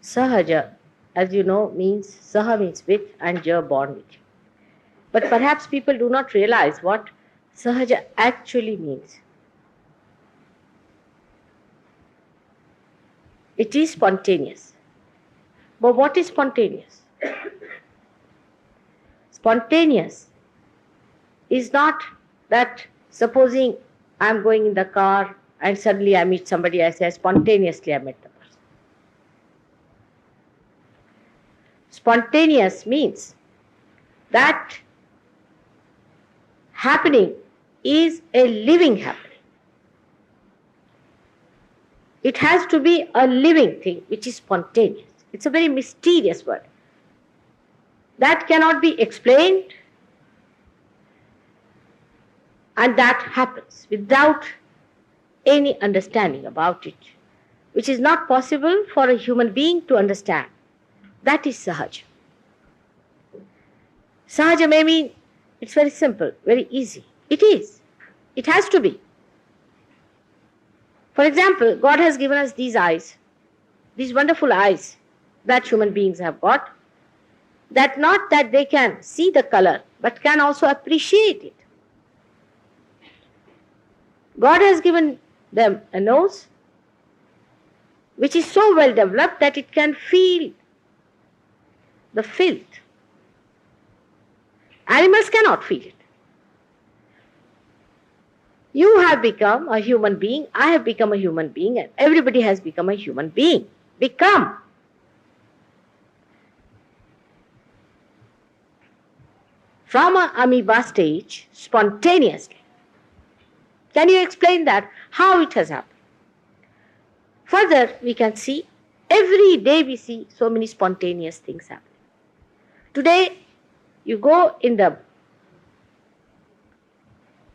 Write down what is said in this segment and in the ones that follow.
Sahaja, as you know, means Saha means with and Ja born with. But perhaps people do not realize what Sahaja actually means. It is spontaneous. But what is spontaneous? Spontaneous is not that supposing I'm going in the car and suddenly I meet somebody, I say spontaneously I met the person. Spontaneous means that happening is a living happening. It has to be a living thing which is spontaneous. It's a very mysterious word. That cannot be explained, and that happens without any understanding about it, which is not possible for a human being to understand. That is Sahaja. Sahaja may mean it's very simple, very easy. It is. It has to be. For example, God has given us these eyes, these wonderful eyes that human beings have got, that not that they can see the color, but can also appreciate it. God has given them a nose which is so well developed that it can feel the filth. Animals cannot feel it. You have become a human being, I have become a human being, and everybody has become a human being. Become. From an amoeba stage, spontaneously. Can you explain that? How it has happened? Further, we can see, every day we see so many spontaneous things happening. Today, you go in the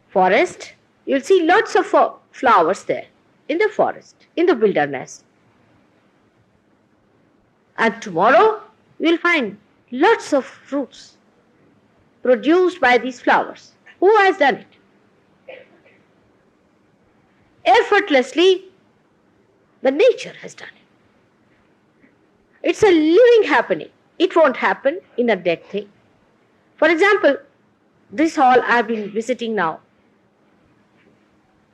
forest, you'll see lots of flowers there, in the forest, in the wilderness. And tomorrow, you'll find lots of fruits produced by these flowers. Who has done it? Effortlessly, the nature has done it. It's a living happening. It won't happen in a dead thing. For example, this hall I've been visiting now,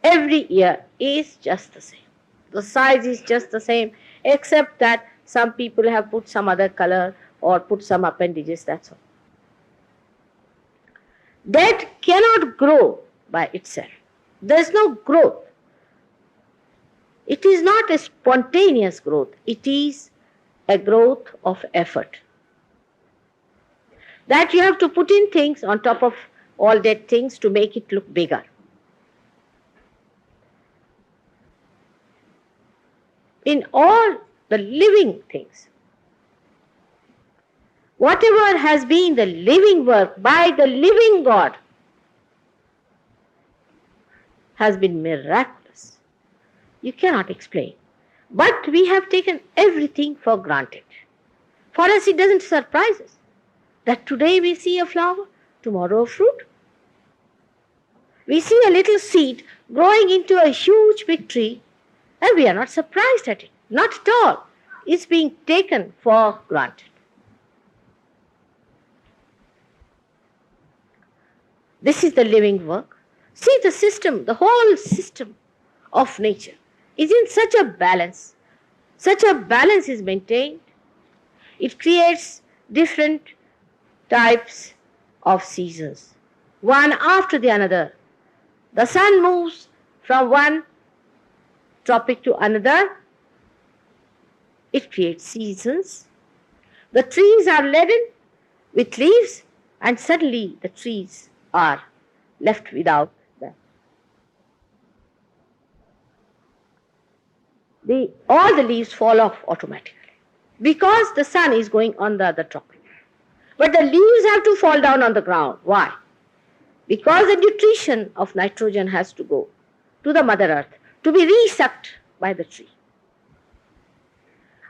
every year is just the same. The size is just the same, except that some people have put some other color or put some appendages, that's all. Dead cannot grow by itself. There is no growth. It is not a spontaneous growth. It is a growth of effort. That you have to put in things on top of all dead things to make it look bigger. In all the living things, whatever has been the living work by the living God has been miraculous. You cannot explain. But we have taken everything for granted. For us, it doesn't surprise us that today we see a flower, tomorrow a fruit. We see a little seed growing into a huge big tree, and we are not surprised at it. Not at all. It's being taken for granted. This is the living work. See the system, the whole system of nature is in such a balance. Such a balance is maintained. It creates different types of seasons, one after the another. The sun moves from one tropic to another. It creates seasons. The trees are laden with leaves, and suddenly the trees are left without them. All the leaves fall off automatically because the sun is going on the other tropic. But the leaves have to fall down on the ground. Why? Because the nutrition of nitrogen has to go to the Mother Earth to be resucked by the tree.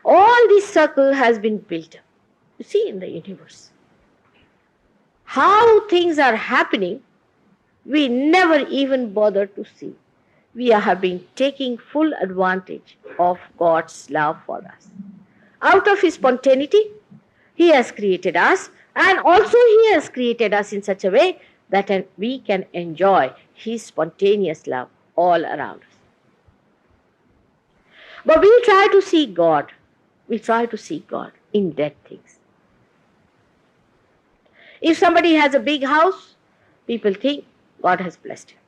All this circle has been built up. You see in the universe. How things are happening, we never even bother to see. We have been taking full advantage of God's love for us. Out of His spontaneity, He has created us, and also He has created us in such a way that we can enjoy His spontaneous love all around us. But we try to seek God. We try to seek God in dead things. If somebody has a big house, people think God has blessed him.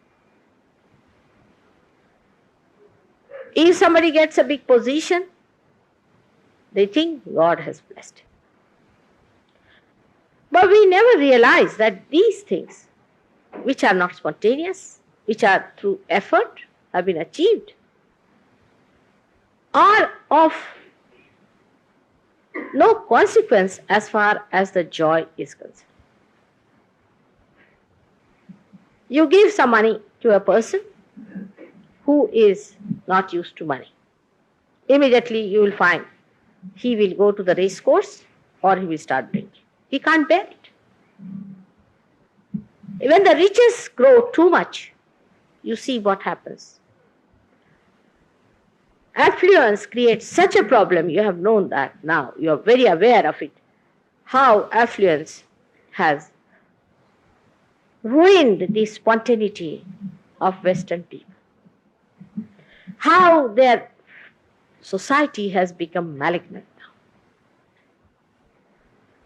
If somebody gets a big position, they think God has blessed him. But we never realize that these things, which are not spontaneous, which are through effort, have been achieved, are of no consequence as far as the joy is concerned. You give some money to a person who is not used to money. Immediately you will find he will go to the race course or he will start drinking. He can't bear it. When the riches grow too much, you see what happens. Affluence creates such a problem. You have known that now. You are very aware of it. How affluence has ruined the spontaneity of Western people. How their society has become malignant now.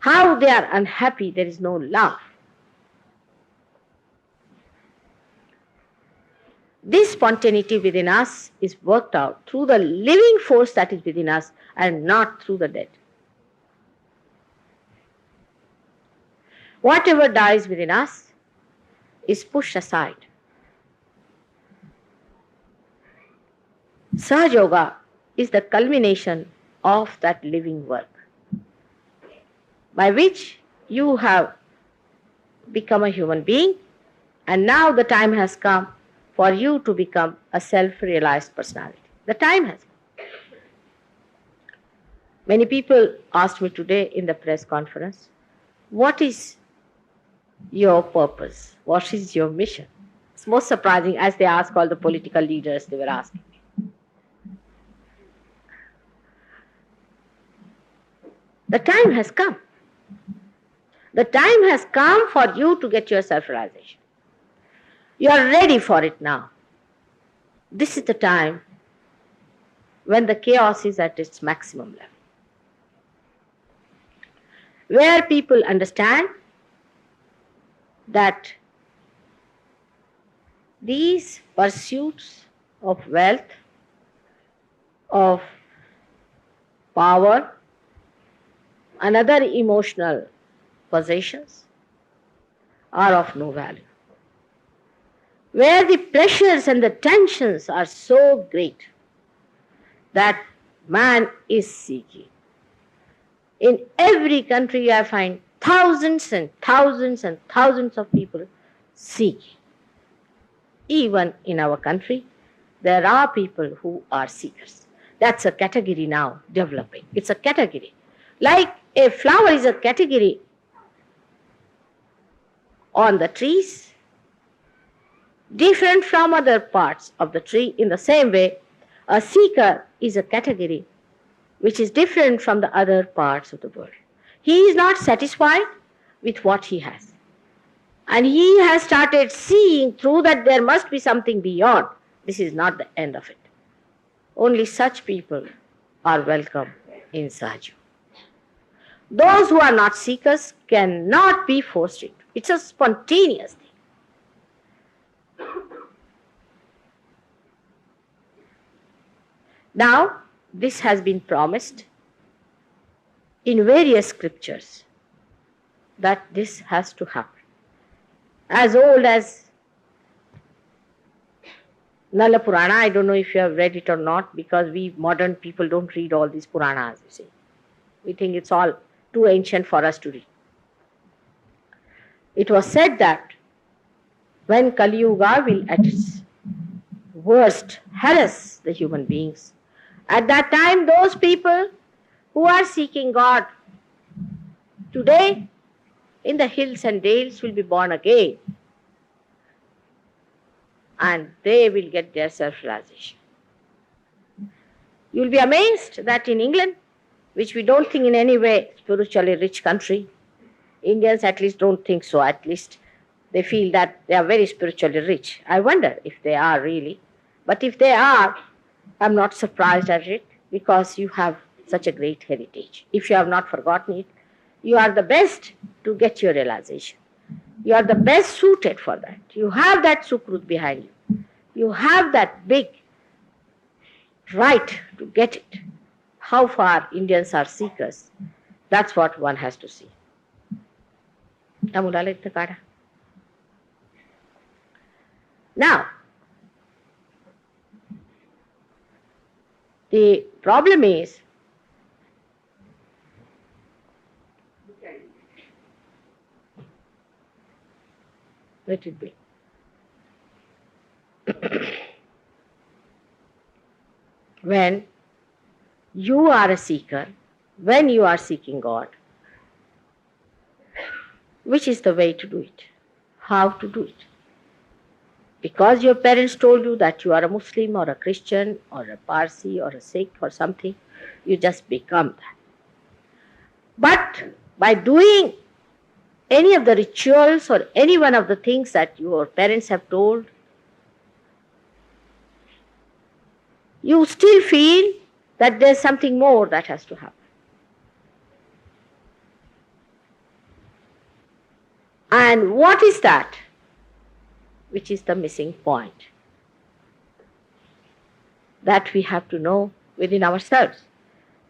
How they are unhappy, there is no love. This spontaneity within us is worked out through the living force that is within us and not through the dead. Whatever dies within us is pushed aside. Sahaja Yoga is the culmination of that living work, by which you have become a human being, and now the time has come for you to become a self-realized personality. The time has come. Many people asked me today in the press conference, what is your purpose? What is your mission? It's most surprising as they ask all the political leaders, they were asking. The time has come. The time has come for you to get your self-realization. You are ready for it now. This is the time when the chaos is at its maximum level, where people understand that these pursuits of wealth, of power, and other emotional possessions are of no value. Where the pressures and the tensions are so great that man is seeking. In every country I find thousands and thousands and thousands of people seeking. Even in our country, there are people who are seekers. That's a category now developing. It's a category. Like a flower is a category on the trees, different from other parts of the tree. In the same way, a seeker is a category which is different from the other parts of the world. He is not satisfied with what he has. And he has started seeing through that there must be something beyond. This is not the end of it. Only such people are welcome in Sahaja. Those who are not seekers cannot be forced into. It's a spontaneous thing. Now, this has been promised in various scriptures that this has to happen. As old as Nala Purana, I don't know if you have read it or not, because we modern people don't read all these Puranas, you see. We think it's all too ancient for us to read. It was said that when Kali Yuga will at its worst harass the human beings, at that time those people who are seeking God today in the hills and dales will be born again, and they will get their self-realization. You will be amazed that in England which we don't think in any way spiritually rich country. Indians at least don't think so. At least they feel that they are very spiritually rich. I wonder if they are really. But if they are, I'm not surprised at it because you have such a great heritage. If you have not forgotten it, you are the best to get your realization. You are the best suited for that. You have that sukrut behind you. You have that big right to get it. How far Indians are seekers, that's what one has to see. Now, the problem is let it be. When you are a seeker, when you are seeking God, which is the way to do it? How to do it? Because your parents told you that you are a Muslim or a Christian or a Parsi or a Sikh or something, you just become that. But by doing any of the rituals or any one of the things that your parents have told, you still feel that there's something more that has to happen. And what is that? Which is the missing point that we have to know within ourselves.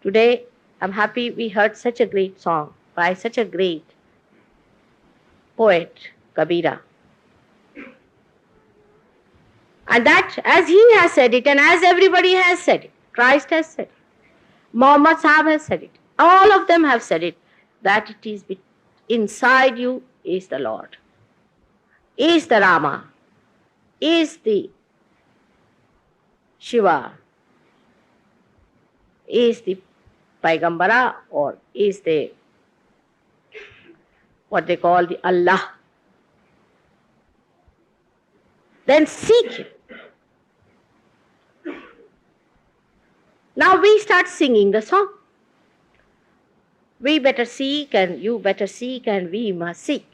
Today, I'm happy we heard such a great song by such a great poet, Kabira. And that, as he has said it, and as everybody has said it, Christ has said it, Muhammad Sahib has said it, all of them have said it, that it is inside you is the Lord, is the Rama, is the Shiva, is the Paigambara, or is the what they call the Allah. Then seek Him. Now we start singing the song. We better seek and you better seek and we must seek.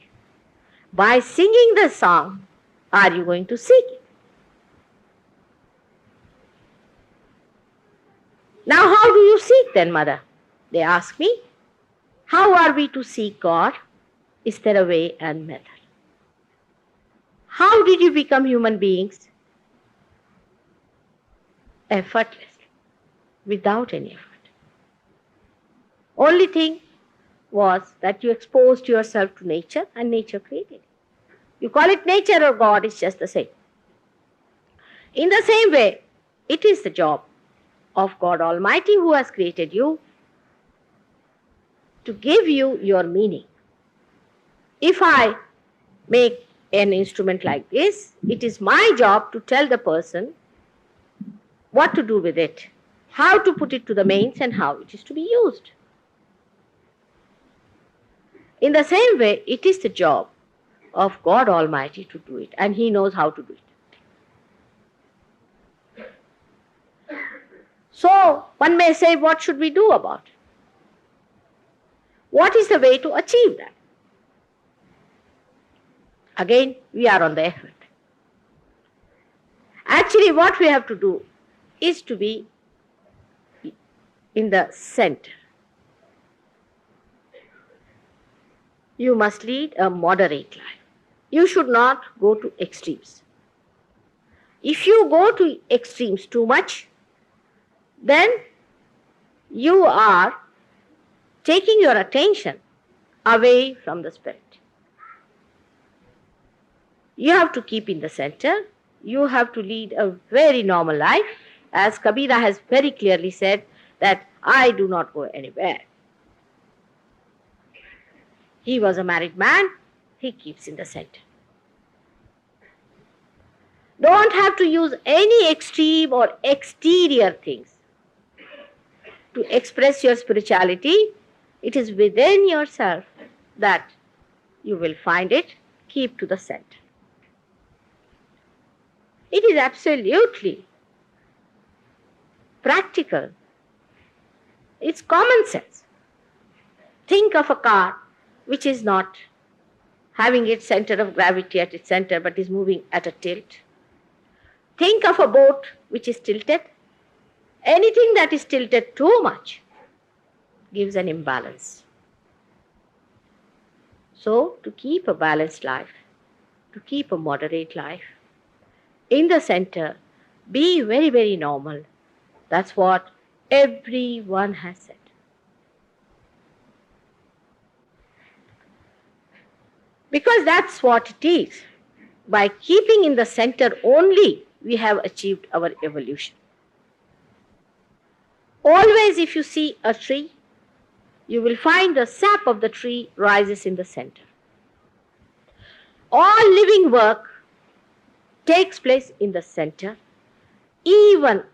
By singing the song, are you going to seek it? Now how do you seek then, mother? They ask me. How are we to seek God? Is there a way and method? How did you become human beings? Effortlessly, without any effort. Only thing was that you exposed yourself to nature and nature created it. You call it nature or God, it's just the same. In the same way, it is the job of God Almighty who has created you to give you your meaning. If I make an instrument like this, it is my job to tell the person what to do with it, how to put it to the mains and how it is to be used. In the same way, it is the job of God Almighty to do it, and He knows how to do it. So, one may say, what should we do about it? What is the way to achieve that? Again, we are on the effort. Actually, what we have to do is to be in the center. You must lead a moderate life. You should not go to extremes. If you go to extremes too much, then you are taking your attention away from the Spirit. You have to keep in the center. You have to lead a very normal life. As Kabira has very clearly said that I do not go anywhere. He was a married man. He keeps in the center. Don't have to use any extreme or exterior things to express your spirituality. It is within yourself that you will find it. Keep to the center. It is absolutely practical It's common sense. Think of a car which is not having its center of gravity at its center but is moving at a tilt. Think of a boat which is tilted. Anything that is tilted too much gives an imbalance. So, to keep a balanced life, to keep a moderate life, in the center, be very, very normal. That's what everyone has said. Because that's what it is. By keeping in the center only, we have achieved our evolution. Always, if you see a tree, you will find the sap of the tree rises in the center. All living work takes place in the center. Even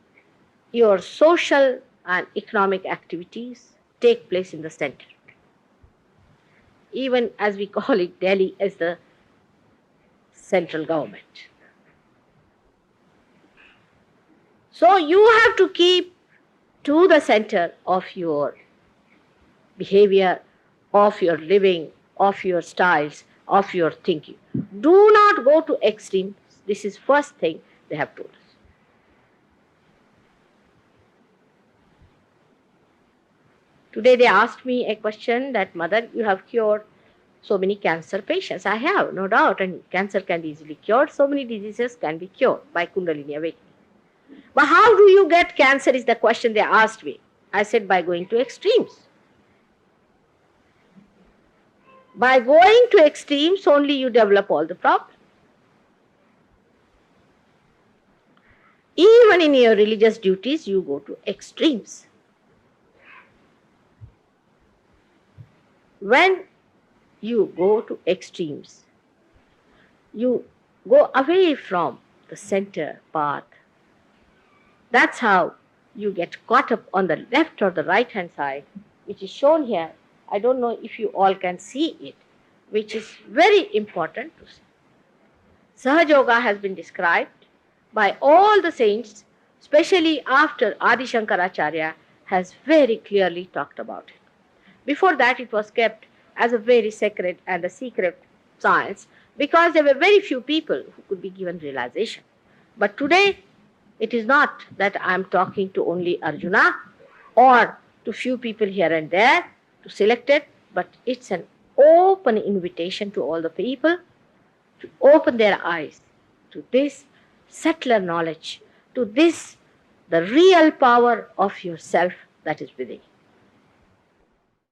your social and economic activities take place in the center. Even as we call it, Delhi as the central government. So you have to keep to the center of your behavior, of your living, of your styles, of your thinking. Do not go to extremes. This is first thing they have told us. Today they asked me a question that, Mother, you have cured so many cancer patients. I have, no doubt, and cancer can be easily cured. So many diseases can be cured by Kundalini awakening. But how do you get cancer is the question they asked me. I said, by going to extremes. By going to extremes, only you develop all the problems. Even in your religious duties, you go to extremes. When you go to extremes, you go away from the center path. That's how you get caught up on the left or the right hand side, which is shown here. I don't know if you all can see it, which is very important to see. Sahaja Yoga has been described by all the saints, especially after Adi Shankaracharya has very clearly talked about it. Before that, it was kept as a very sacred and a secret science because there were very few people who could be given realization. But today, it is not that I am talking to only Arjuna or to few people here and there to select it, but it's an open invitation to all the people to open their eyes to this subtler knowledge, to this, the real power of yourself that is within.